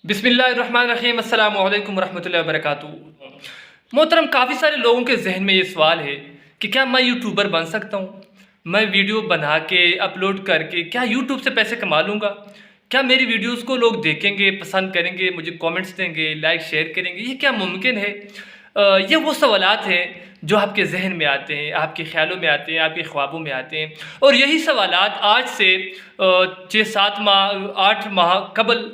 बिस्मिल्लाहिर्रहमानिर्रहीम अस्सलामु अलैकुम रहमतुल्लाहि व बरकातुहू। मोहतरम, काफ़ी सारे लोगों के जहन में ये सवाल है कि क्या मैं यूट्यूबर बन सकता हूँ? मैं वीडियो बना के अपलोड करके क्या यूट्यूब से पैसे कमा लूँगा? क्या मेरी वीडियोस को लोग देखेंगे, पसंद करेंगे, मुझे कमेंट्स देंगे, लाइक शेयर करेंगे? ये क्या मुमकिन है? ये वो सवालात हैं जो आपके जहन में आते हैं, आपके ख्यालों में आते हैं, आपके ख्वाबों में आते हैं। और यही सवालात आज से 6-7 माह 8 माह कबल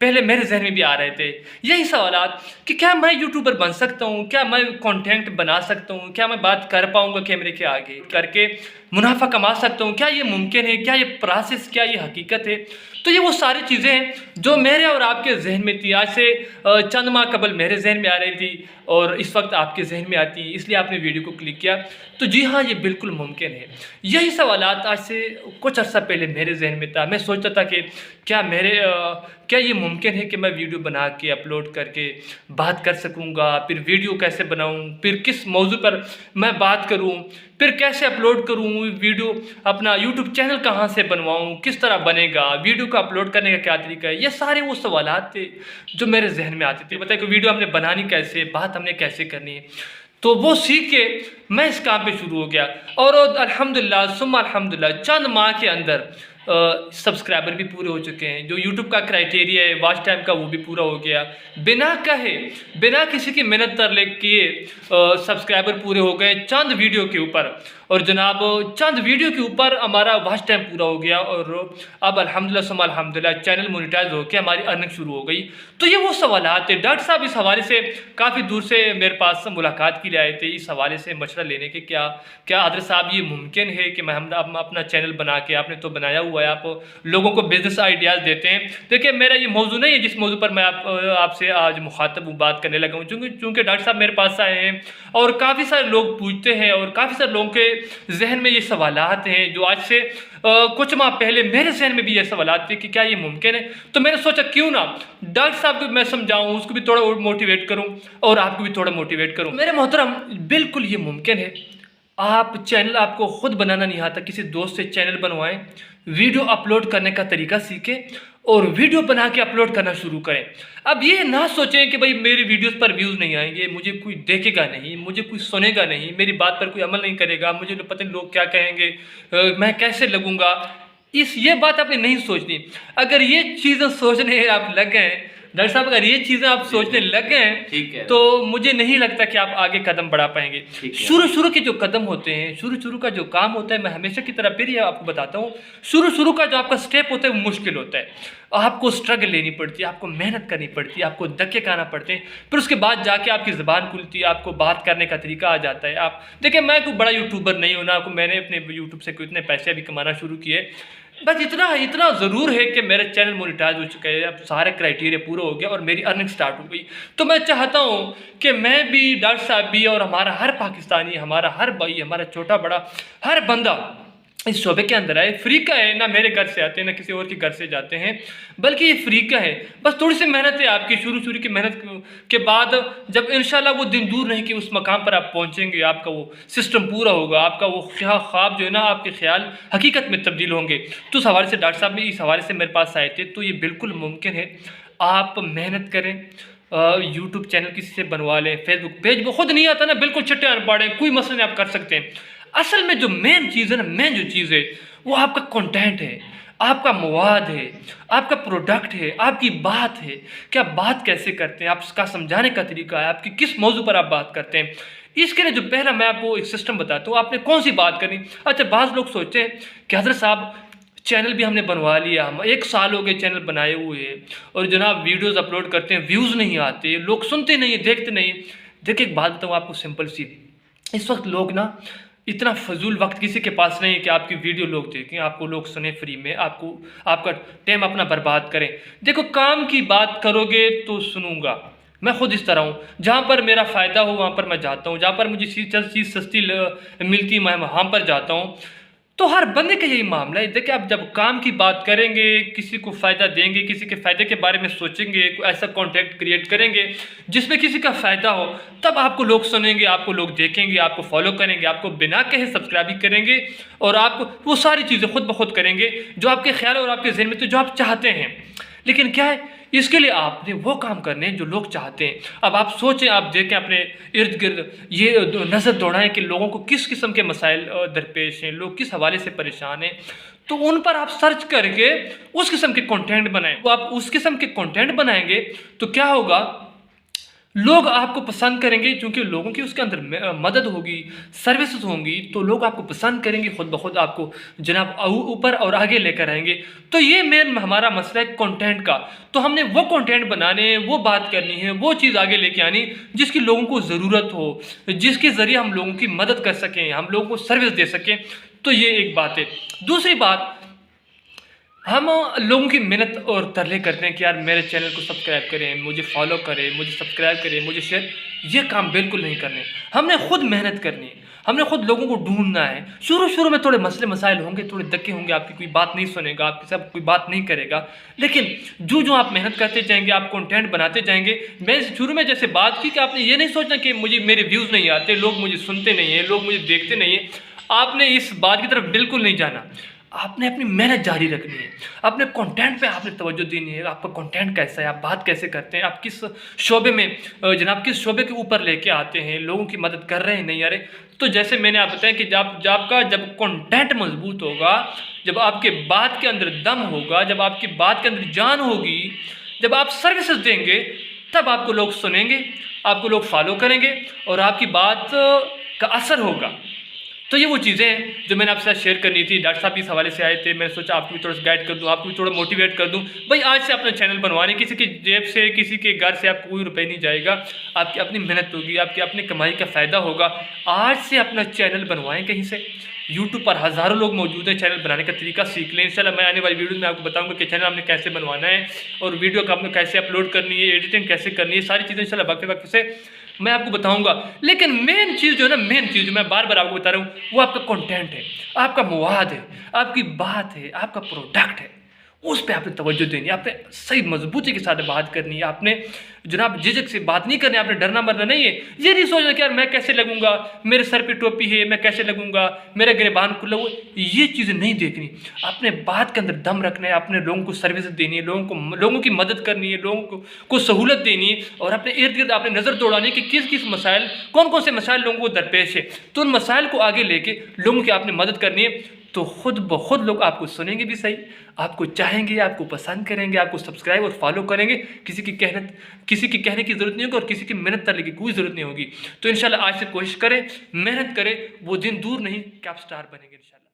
पहले मेरे ज़हन में भी आ रहे थे। यही सवालात कि क्या मैं यूट्यूबर बन सकता हूँ? क्या मैं कंटेंट बना सकता हूँ? क्या मैं बात कर पाऊँगा कैमरे के आगे करके मुनाफ़ा कमा सकता हूँ? क्या ये मुमकिन है? क्या ये प्रोसेस, क्या ये हकीकत है? तो ये वो सारी चीज़ें हैं जो मेरे और आपके जहन में थी। आज से चंद माह कबल मेरे जहन में आ रही थी और इस वक्त आपके जहन में आती है, इसलिए आपने वीडियो को क्लिक किया। तो जी हाँ, ये बिल्कुल मुमकिन है। यही सवालात आज से कुछ अर्सा पहले मेरे जहन में था। मैं सोचता था कि क्या ये मुमकिन है कि मैं वीडियो बना के अपलोड करके बात कर सकूँगा? फिर वीडियो कैसे बनाऊँ? फिर किस मौजू पर मैं बात करूँ? फिर कैसे अपलोड करूँ वीडियो? अपना यूट्यूब चैनल कहाँ से बनवाऊँ? किस तरह बनेगा? वीडियो को अपलोड करने का क्या तरीका है? ये सारे वो सवालात थे जो मेरे जहन में आते थे। बताइए कि वीडियो हमने बनानी कैसे, बात हमने कैसे करनी है? तो वो सीख के मैं इस काम पे शुरू हो गया और अल्हम्दुलिल्लाह सुम्मा अल्हम्दुलिल्लाह चंद माह के अंदर सब्सक्राइबर भी पूरे हो चुके हैं। जो यूट्यूब का क्राइटेरिया है वॉच टाइम का, वो भी पूरा हो गया। बिना कहे, बिना किसी की मेहनत तरले किए सब्सक्राइबर पूरे हो गए चंद वीडियो के ऊपर। और जनाब चंद वीडियो के ऊपर हमारा वॉच टाइम पूरा हो गया और अब अल्हम्दुलिल्लाह सुम्मा अल्हम्दुलिल्लाह चैनल मोनेटाइज हो के हमारी अर्निंग शुरू हो गई। तो ये वो सवालात थे। डॉक्टर साहब इस हवाले से काफ़ी दूर से मेरे पास मुलाकात के लिए आए थे, इस हवाले से मशवरा लेने के क्या आदर साहब ये मुमकिन है कि हम अपना चैनल बना के, आपने तो बनाया हुआ है, आप लोगों को बिज़नेस आइडियाज़ देते हैं। देखिए, मेरा ये मौजू नहीं है जिस मौजू पर मैं आपसे आज मुखातब हूँ, बात करने लगा हूँ। चूँकि डॉक्टर साहब मेरे पास आए हैं और काफ़ी सारे लोग पूछते हैं और काफ़ी सारे लोगों के जहन में ये सवालात हैं जो आज से कुछ माह पहले मेरे जहन में भी ये सवालात थे कि क्या ये मुमकिन है। तो मैंने सोचा क्यों ना डॉक्टर साहब को मैं समझाऊँ, उसको भी थोड़ा मोटिवेट करूँ और आपको भी थोड़ा मोटिवेट करूँ। मेरे मोहतरम, बिल्कुल ये मुमकिन है। आप चैनल आपको खुद बनाना नहीं आता, किसी दोस्त से चैनल बनवाएं, वीडियो अपलोड करने का तरीका सीखें और वीडियो बना के अपलोड करना शुरू करें। अब ये ना सोचें कि भाई मेरी वीडियोस पर व्यूज़ नहीं आएंगे, मुझे कोई देखेगा नहीं, मुझे कोई सुनेगा नहीं, मेरी बात पर कोई अमल नहीं करेगा, मुझे पता नहीं लोग क्या कहेंगे, मैं कैसे लगूंगा। ये बात आपने नहीं सोचनी। अगर ये चीज़ें सोचने आप लग गए डॉक्टर साहब, अगर ये चीज़ें आप सोचने लग गए हैं तो मुझे नहीं लगता कि आप आगे कदम बढ़ा पाएंगे। शुरू के जो कदम होते हैं, शुरू का जो काम होता है, मैं हमेशा की तरह फिर ये आपको बताता हूँ, शुरू का जो आपका स्टेप होता है वो मुश्किल होता है। आपको स्ट्रगल लेनी पड़ती है, आपको मेहनत करनी पड़ती है, आपको धक्के खाना पड़ते हैं, फिर उसके बाद जाके आपकी ज़बान खुलती है, आपको बात करने का तरीका आ जाता है। आप देखिए, मैं कोई बड़ा यूट्यूबर नहीं हूँ ना, मैंने अपने यूट्यूब से कोई इतने पैसे अभी कमाना शुरू किए। बस इतना ज़रूर है कि मेरा चैनल मोनेटाइज हो चुका है, अब सारे क्राइटेरिया पूरा हो गया और मेरी अर्निंग स्टार्ट हो गई। तो मैं चाहता हूँ कि मैं भी, डॉक्टर साहब भी और हमारा हर पाकिस्तानी, हमारा हर भाई, हमारा छोटा बड़ा हर बंदा इस शोबे के अंदर आए। फ्री का है, ना मेरे घर से आते हैं ना किसी और के घर से जाते हैं, बल्कि ये फ्री का है। बस थोड़ी सी मेहनत है आपकी, शुरू की मेहनत के बाद जब इंशाल्लाह वो दिन दूर नहीं कि उस मकाम पर आप पहुंचेंगे, आपका वो सिस्टम पूरा होगा, आपका वो ख्वाब जो है ना, आपके ख्याल हकीकत में तब्दील होंगे। तो उस हवाले से डॉक्टर साहब भी इस हवाले से मेरे पास आए थे। तो ये बिल्कुल मुमकिन है, आप मेहनत करें, यूट्यूब चैनल किसी से बनवा लें, फेसबुक पेज वो खुद नहीं आता ना, बिल्कुल चिट्टे अनपढ़, कोई मसला नहीं, आप कर सकते हैं। असल में जो मेन चीज़ है ना, मेन जो चीज़ है वो आपका कंटेंट है, आपका मवाद है, आपका प्रोडक्ट है, आपकी बात है कि आप बात कैसे करते हैं, आपका समझाने का तरीका है, आपकी किस मौजू पर आप बात करते हैं। इसके लिए जो पहला मैं आपको एक सिस्टम बताता हूँ, आपने कौन सी बात करनी। अच्छा, बाज़ लोग सोचते हैं कि हज़रत साहब चैनल भी हमने बनवा लिया, हम 1 साल हो गए चैनल बनाए हुए और जनाब वीडियोज़ अपलोड करते हैं, व्यूज़ नहीं आते, लोग सुनते नहीं, देखते नहीं। देखिए, एक बात बताऊँ आपको सिंपल सी, इस वक्त लोग ना इतना फजूल वक्त किसी के पास नहीं है कि आपकी वीडियो लोग देखें, आपको लोग सुने फ्री में, आपका टाइम अपना बर्बाद करें। देखो, काम की बात करोगे तो सुनूंगा, मैं खुद इस तरह हूँ, जहाँ पर मेरा फ़ायदा हो वहाँ पर मैं जाता हूँ, जहाँ पर मुझे चीज़ सस्ती मिलती मैं वहाँ पर जाता हूँ। तो हर बंदे का यही मामला है। देखिए, आप जब काम की बात करेंगे, किसी को फ़ायदा देंगे, किसी के फ़ायदे के बारे में सोचेंगे, ऐसा कंटेंट क्रिएट करेंगे जिसमें किसी का फ़ायदा हो, तब आपको लोग सुनेंगे, आपको लोग देखेंगे, आपको फॉलो करेंगे, आपको बिना कहे सब्सक्राइब भी करेंगे और आपको वो सारी चीज़ें खुद ब खुद करेंगे जो आपके ख्याल और आपके ज़हन में, तो जो आप चाहते हैं। लेकिन क्या है, इसके लिए आपने वो काम करने हैं जो लोग चाहते हैं। अब आप सोचें, आप देखें अपने इर्द गिर्द, ये नज़र दौड़ाएं कि लोगों को किस किस्म के मसाइल दरपेश हैं, लोग किस हवाले से परेशान हैं, तो उन पर आप सर्च करके उस किस्म के कंटेंट बनाएं। तो आप उस किस्म के कंटेंट बनाएंगे तो क्या होगा, लोग आपको पसंद करेंगे, क्योंकि लोगों की उसके अंदर मदद होगी, सर्विसेज होंगी, तो लोग आपको पसंद करेंगे, खुद ब खुद आपको जनाब ऊपर और आगे लेकर आएंगे। तो ये मेन हमारा मसला है कंटेंट का। तो हमने वो कंटेंट बनाने, वो बात करनी है, वो चीज़ आगे लेके आनी जिसकी लोगों को ज़रूरत हो, जिसके ज़रिए हम लोगों की मदद कर सकें, हम लोगों को सर्विस दे सकें। तो ये एक बात है। दूसरी बात, हम लोगों की मेहनत और तरले करते हैं कि यार मेरे चैनल को सब्सक्राइब करें, मुझे फॉलो करें, मुझे सब्सक्राइब करें, मुझे शेयर। ये काम बिल्कुल नहीं करने। हमने खुद मेहनत करनी है, हमने खुद लोगों को ढूंढना है। शुरू शुरू में थोड़े मसले मसाइल होंगे, थोड़े धक्के होंगे, आपकी कोई बात नहीं सुनेगा, आपकी सब कोई बात नहीं करेगा, लेकिन जो जो आप मेहनत करते जाएंगे, आप कंटेंट बनाते जाएंगे। मैं शुरू में जैसे बात की कि आपने ये नहीं सोचना कि मुझे मेरे व्यूज़ नहीं आते, लोग मुझे सुनते नहीं हैं, लोग मुझे देखते नहीं हैं। आपने इस बात की तरफ बिल्कुल नहीं जाना। आपने अपनी मेहनत जारी रखनी है, अपने कंटेंट पे आपने तवज्जो देनी है। आपका कंटेंट कैसा है, आप बात कैसे करते हैं, आप किस शोबे में जनाब किस शोबे के ऊपर लेके आते हैं, लोगों की मदद कर रहे हैं नहीं। अरे तो जैसे मैंने आप बताया कि जब कंटेंट मजबूत होगा, जब आपके बात के अंदर दम होगा, जब आपकी बात के अंदर जान होगी, जब आप सर्विसेज देंगे, तब आपको लोग सुनेंगे, आपको लोग फॉलो करेंगे और आपकी बात का असर होगा। तो ये वो चीज़ें हैं जो मैंने आपके साथ शेयर करनी थी। डॉक्टर साहब भी इस हवाले से आए थे, मैंने सोचा आपको भी थोड़ा सा गाइड कर दूं, आपको भी थोड़ा मोटिवेट कर दूं। भाई आज से अपना चैनल बनवाने, किसी की जेब से, किसी के घर से आपको कोई रुपये नहीं जाएगा, आपकी अपनी मेहनत होगी, आपकी अपनी कमाई का फ़ायदा होगा। आज से अपना चैनल बनवाएं कहीं से। यूट्यूब पर हज़ारों लोग मौजूद हैं, चैनल बनाने का तरीका सीख लें। इंशाल्लाह मैं आने वाली वीडियो में आपको बताऊंगा कि चैनल आपने कैसे बनवाना है और वीडियो का आपने कैसे अपलोड करनी है, एडिटिंग कैसे करनी है, सारी चीज़ें इंशाल्लाह वक्त वक्त से मैं आपको बताऊंगा। लेकिन मेन चीज़ जो है ना, मेन चीज़ जो मैं बार बार आपको बता रहा हूँ, वो आपका कंटेंट है, आपका मवाद है, आपकी बात है, आपका प्रोडक्ट है। उस पर आपने तवज्जो देनी है, आपने सही मजबूती के साथ बात करनी है, आपने जनाब झिझक से बात नहीं करनी, आपने डरना मरना नहीं है। ये नहीं सोचना कि यार मैं कैसे लगूंगा, मेरे सर पे टोपी है, मैं कैसे लगूंगा, मेरा गिरबान खुला हुआ, ये चीज़ें नहीं देखनी। आपने बात के अंदर दम रखना है, आपने लोगों को सर्विस देनी है, लोगों की मदद करनी है, लोगों को सहूलत देनी है, और अपने इर्द गिर्द आपने नज़र दौड़ानी है कि किस किस मसाइल, कौन कौन से मसाइल लोगों को दरपेश है। तो उन मसाइल को आगे लेके लोगों की आपने मदद करनी है। तो खुद ब खुद लोग आपको सुनेंगे भी सही, आपको चाहेंगे, आपको पसंद करेंगे, आपको सब्सक्राइब और फॉलो करेंगे। किसी की कहने की ज़रूरत नहीं होगी और किसी की मेहनत करने की कोई ज़रूरत नहीं होगी। तो इंशाल्लाह आज से कोशिश करें, मेहनत करें, वो दिन दूर नहीं कि आप स्टार बनेंगे इंशाल्लाह।